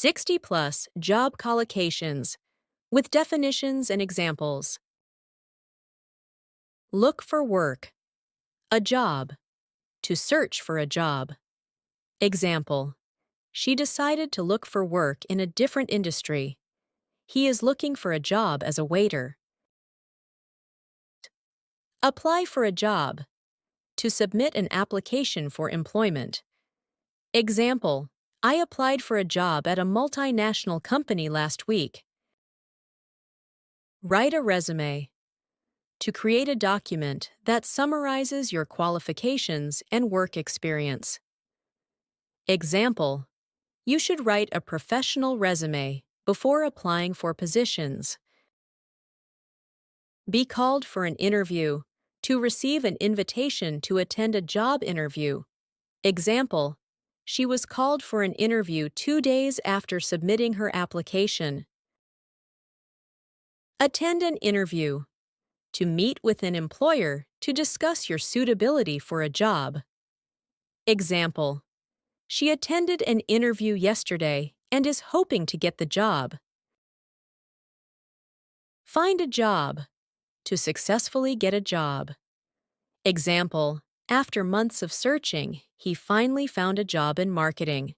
60 plus job collocations with definitions and examples. Look for work. A job. To search for a job. Example. She decided to look for work in a different industry. He is looking for a job as a waiter. Apply for a job. To submit an application for employment. Example. I applied for a job at a multinational company last week. Write a resume. To create a document that summarizes your qualifications and work experience. Example. You should write a professional resume before applying for positions. Be called for an interview. To receive an invitation to attend a job interview. Example. She was called for an interview 2 days after submitting her application. Attend an interview. To meet with an employer to discuss your suitability for a job. Example. She attended an interview yesterday and is hoping to get the job. Find a job. To successfully get a job. Example. After months of searching, he finally found a job in marketing.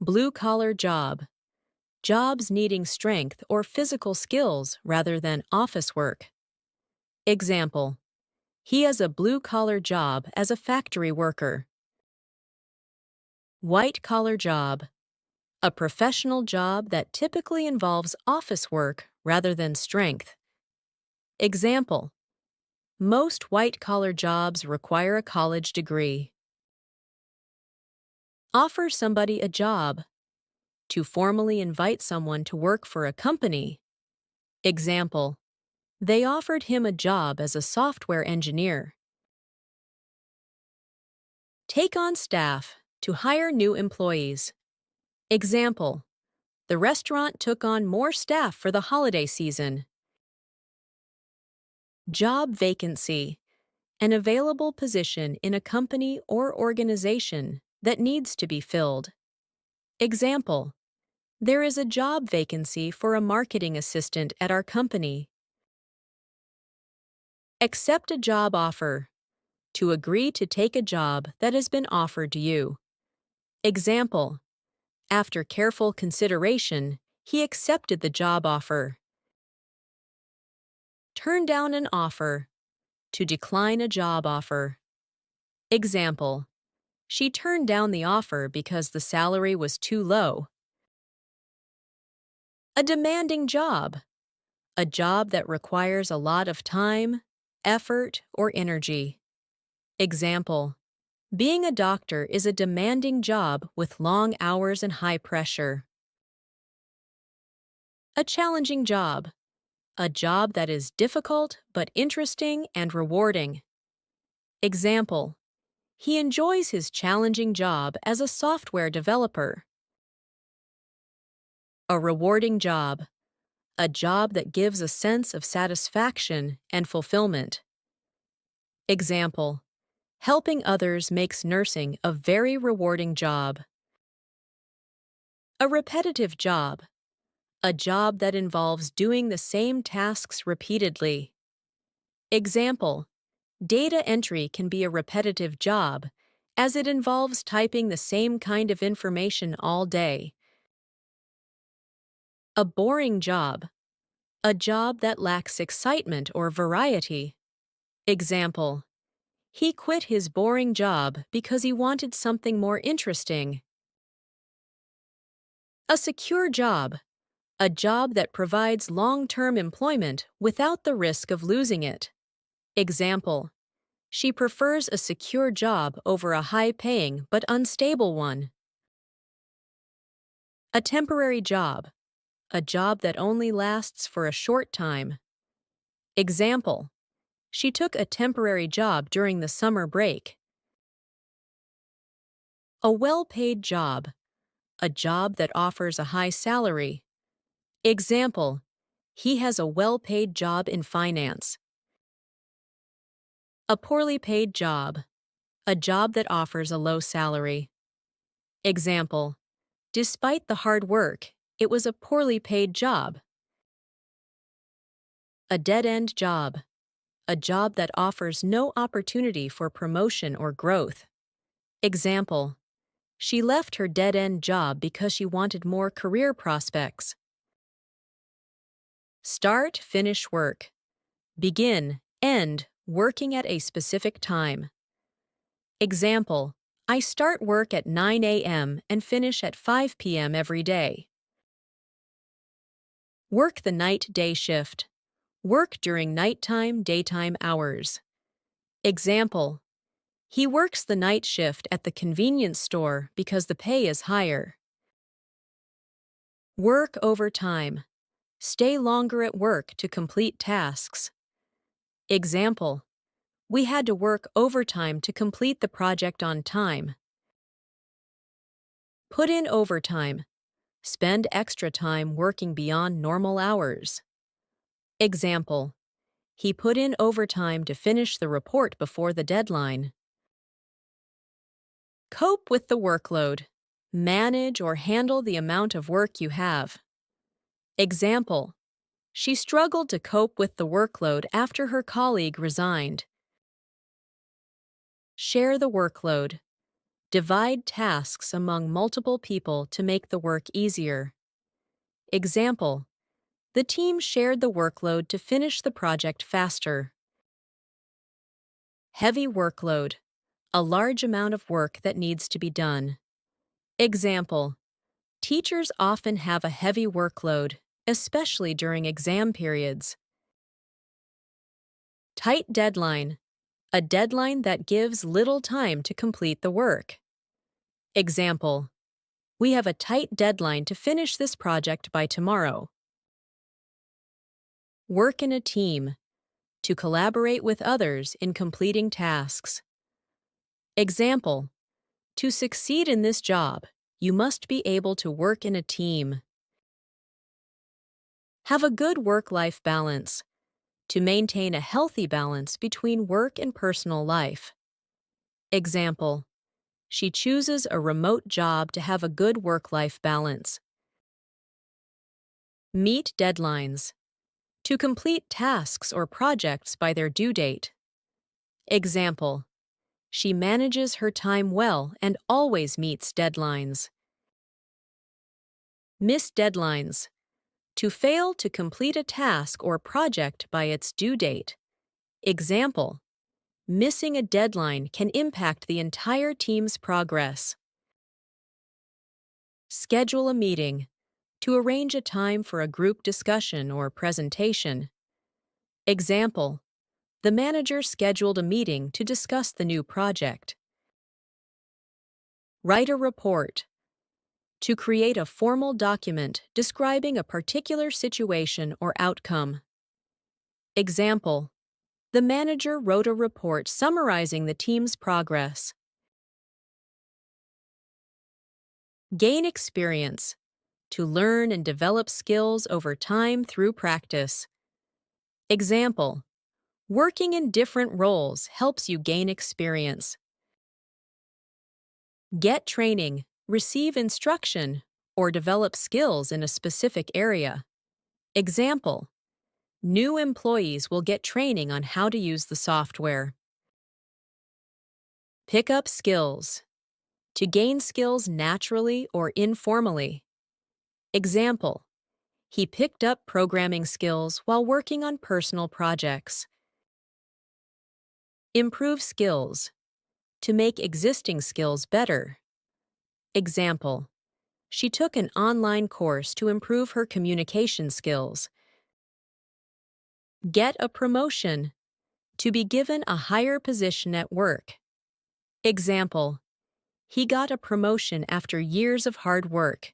Blue-collar job. Jobs needing strength or physical skills rather than office work. Example. He has a blue-collar job as a factory worker. White-collar job. A professional job that typically involves office work rather than strength. Example. Most white-collar jobs require a college degree. Offer somebody a job. To formally invite someone to work for a company. Example. They offered him a job as a software engineer. Take on staff. To hire new employees. Example. The restaurant took on more staff for the holiday season. Job vacancy. An available position in a company or organization that needs to be filled. Example. There is a job vacancy for a marketing assistant at our company. Accept a job offer. To agree to take a job that has been offered to you. Example. After careful consideration, he accepted the job offer. Turn down an offer. To decline a job offer. Example. She turned down the offer because the salary was too low. A demanding job. A job that requires a lot of time, effort, or energy. Example. Being a doctor is a demanding job with long hours and high pressure. A challenging job. A job that is difficult but interesting and rewarding. Example. He enjoys his challenging job as a software developer. A rewarding job. A job that gives a sense of satisfaction and fulfillment. Example. Helping others makes nursing a very rewarding job. A repetitive job. A job that involves doing the same tasks repeatedly. Example. Data entry can be a repetitive job, as it involves typing the same kind of information all day. A boring job. A job that lacks excitement or variety. Example. He quit his boring job because he wanted something more interesting. A secure job. A job that provides long-term employment without the risk of losing it. Example. She prefers a secure job over a high-paying but unstable one. A temporary job. A job that only lasts for a short time. Example. She took a temporary job during the summer break. A well-paid job. A job that offers a high salary. Example. He has a well-paid job in finance. A poorly paid job. A job that offers a low salary. Example. Despite the hard work, it was a poorly paid job. A dead-end job. A job that offers no opportunity for promotion or growth. Example: she left her dead-end job because she wanted more career prospects. Start, finish work. Begin, end, working at a specific time. Example: I start work at 9 a.m. and finish at 5 p.m. every day. Work the night-day shift. Work during nighttime, daytime hours. Example: he works the night shift at the convenience store because the pay is higher. Work overtime. Stay longer at work to complete tasks. Example: we had to work overtime to complete the project on time. Put in overtime. Spend extra time working beyond normal hours. Example: he put in overtime to finish the report before the deadline. Cope with the workload. Manage or handle the amount of work you have. Example: she struggled to cope with the workload after her colleague resigned. Share the workload. Divide tasks among multiple people to make the work easier. Example: the team shared the workload to finish the project faster. Heavy workload. A large amount of work that needs to be done. Example: teachers often have a heavy workload, especially during exam periods. Tight deadline. A deadline that gives little time to complete the work. Example: we have a tight deadline to finish this project by tomorrow. Work in a team. To collaborate with others in completing tasks. Example: to succeed in this job, you must be able to work in a team. Have a good work-life balance. To maintain a healthy balance between work and personal life. Example: she chooses a remote job to have a good work-life balance. Meet deadlines. To complete tasks or projects by their due date. Example: she manages her time well and always meets deadlines. Miss deadlines. To fail to complete a task or project by its due date. Example: missing a deadline can impact the entire team's progress. Schedule a meeting. To arrange a time for a group discussion or presentation. Example: the manager scheduled a meeting to discuss the new project. Write a report. To create a formal document describing a particular situation or outcome. Example: the manager wrote a report summarizing the team's progress. Gain experience. To learn and develop skills over time through practice. Example: working in different roles helps you gain experience. Get training, receive instruction, or develop skills in a specific area. Example: new employees will get training on how to use the software. Pick up skills. To gain skills naturally or informally. Example: he picked up programming skills while working on personal projects. Improve skills. To make existing skills better. Example: she took an online course to improve her communication skills. Get a promotion. To be given a higher position at work. Example: he got a promotion after years of hard work.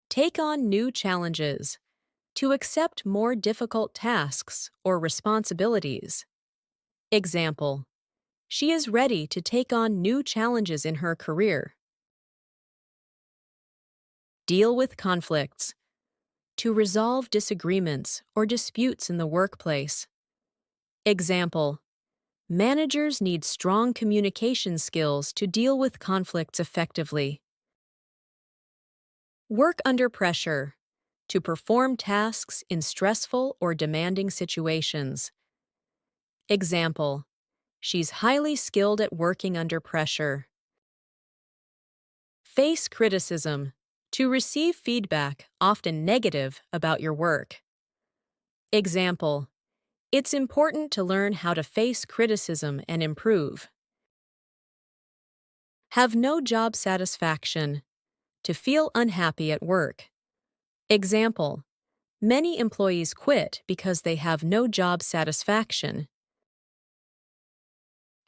Take on new challenges. To accept more difficult tasks or responsibilities. Example: she is ready to take on new challenges in her career. Deal with conflicts. To resolve disagreements or disputes in the workplace. Example: managers need strong communication skills to deal with conflicts effectively. Work under pressure. To perform tasks in stressful or demanding situations. Example: she's highly skilled at working under pressure. Face criticism. To receive feedback, often negative, about your work. Example: it's important to learn how to face criticism and improve. Have no job satisfaction. To feel unhappy at work. Example: many employees quit because they have no job satisfaction.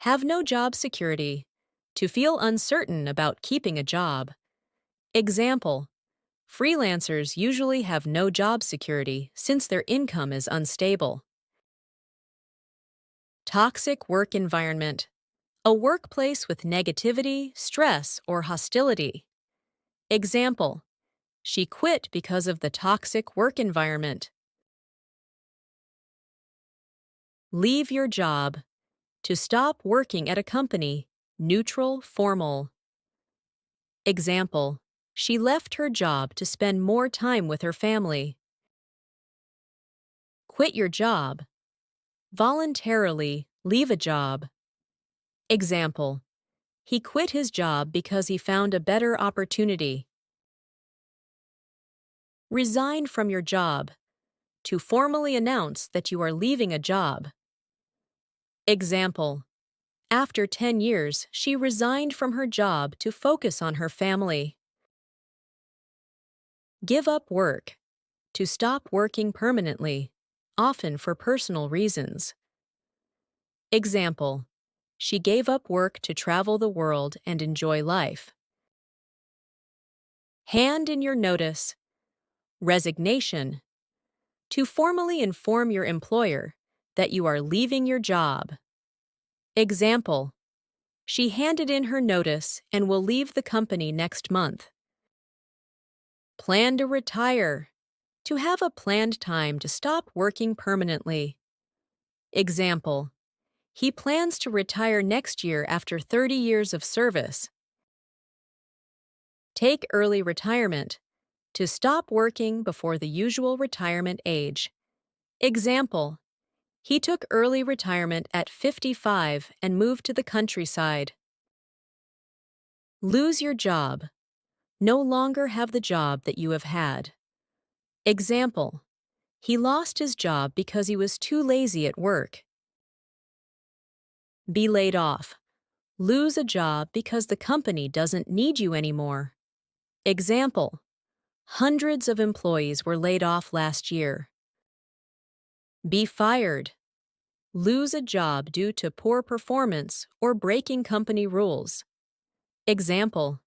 Have no job security. To feel uncertain about keeping a job. Example: freelancers usually have no job security since their income is unstable. Toxic work environment. A workplace with negativity, stress, or hostility. Example: she quit because of the toxic work environment. Leave your job. To stop working at a company, neutral, formal. Example: she left her job to spend more time with her family. Quit your job. Voluntarily leave a job. Example: he quit his job because he found a better opportunity. Resign from your job. To formally announce that you are leaving a job. Example: after 10 years, she resigned from her job to focus on her family. Give up work. To stop working permanently, often for personal reasons. Example: she gave up work to travel the world and enjoy life. Hand in your notice. Resignation. To formally inform your employer that you are leaving your job. Example: she handed in her notice and will leave the company next month. Plan to retire. To have a planned time to stop working permanently. Example: he plans to retire next year after 30 years of service. Take early retirement. To stop working before the usual retirement age. Example: he took early retirement at 55 and moved to the countryside. Lose your job. No longer have the job that you have had. Example: he lost his job because he was too lazy at work. Be laid off. Lose a job because the company doesn't need you anymore. Example: hundreds of employees were laid off last year. Be fired. Lose a job due to poor performance or breaking company rules. Example: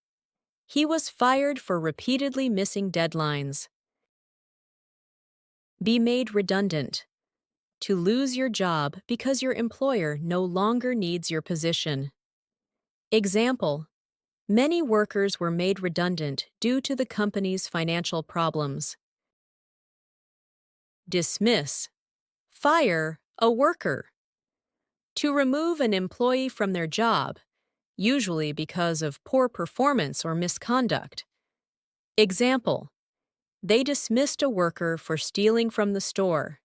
he was fired for repeatedly missing deadlines. Be made redundant. To lose your job because your employer no longer needs your position. Example: many workers were made redundant due to the company's financial problems. Dismiss. Fire a worker. To remove an employee from their job, usually because of poor performance or misconduct. Example: they dismissed a worker for stealing from the store.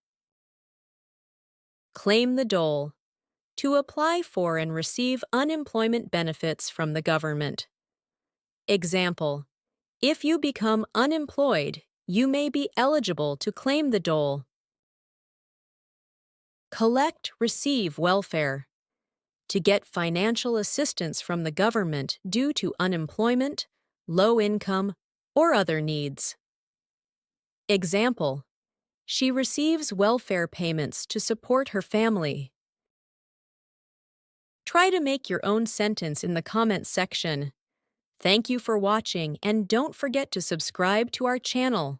Claim the dole. To apply for and receive unemployment benefits from the government. Example: if you become unemployed, you may be eligible to claim the dole. Collect, receive welfare. To get financial assistance from the government due to unemployment, low income, or other needs. Example: she receives welfare payments to support her family. Try to make your own sentence in the comments section. Thank you for watching, and don't forget to subscribe to our channel.